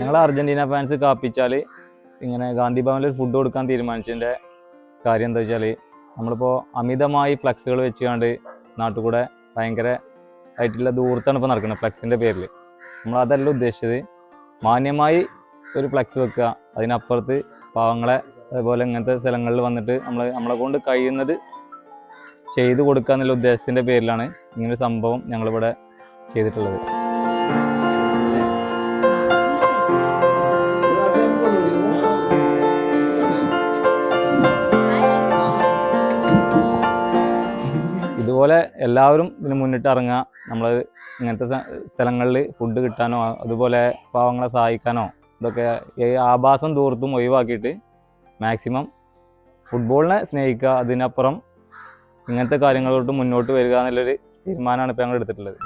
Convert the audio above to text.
ഞങ്ങൾ Argentina fans Kappichal ഇങ്ങനെ ഗാന്ധി ഭവനിൽ ഫുഡ് കൊടുക്കാൻ തീരുമാനിച്ചതിൻ്റെ കാര്യം എന്താ വെച്ചാൽ നമ്മളിപ്പോൾ അമിതമായി ഫ്ലക്സുകൾ വെച്ചുകൊണ്ട് നാട്ടിൽ കൂടെ ഭയങ്കര ആയിട്ടുള്ള ദൂരത്താണ് ഇപ്പോൾ നടക്കുന്നത് ഫ്ലക്സിൻ്റെ പേരിൽ. നമ്മളതല്ല ഉദ്ദേശിച്ചത്. മാന്യമായി ഒരു ഫ്ലക്സ് വെക്കുക, അതിനപ്പുറത്ത് പാവങ്ങളെ അതുപോലെ ഇങ്ങനത്തെ സ്ഥലങ്ങളിൽ വന്നിട്ട് നമ്മളെ കൊണ്ട് കഴിയുന്നത് ചെയ്തു കൊടുക്കുക എന്നുള്ള ഉദ്ദേശത്തിൻ്റെ പേരിലാണ് ഇങ്ങനൊരു സംഭവം ഞങ്ങളിവിടെ ചെയ്തിട്ടുള്ളത്. ഇതുപോലെ എല്ലാവരും ഇതിന് മുന്നിട്ട് ഇറങ്ങുക. നമ്മൾ ഇങ്ങനത്തെ സ്ഥലങ്ങളിൽ ഫുഡ് കിട്ടാനോ അതുപോലെ പാവങ്ങളെ സഹായിക്കാനോ ഇതൊക്കെ ഈ ആഭാസം ദൂരത്തും ഒഴിവാക്കിയിട്ട് മാക്സിമം ഫുട്ബോളിനെ സ്നേഹിക്കുക, അതിനപ്പുറം ഇങ്ങനത്തെ കാര്യങ്ങളോട്ട് മുന്നോട്ട് വരിക എന്നുള്ളൊരു തീരുമാനമാണ് ഇപ്പോൾ ഞങ്ങൾ എടുത്തിട്ടുള്ളത്.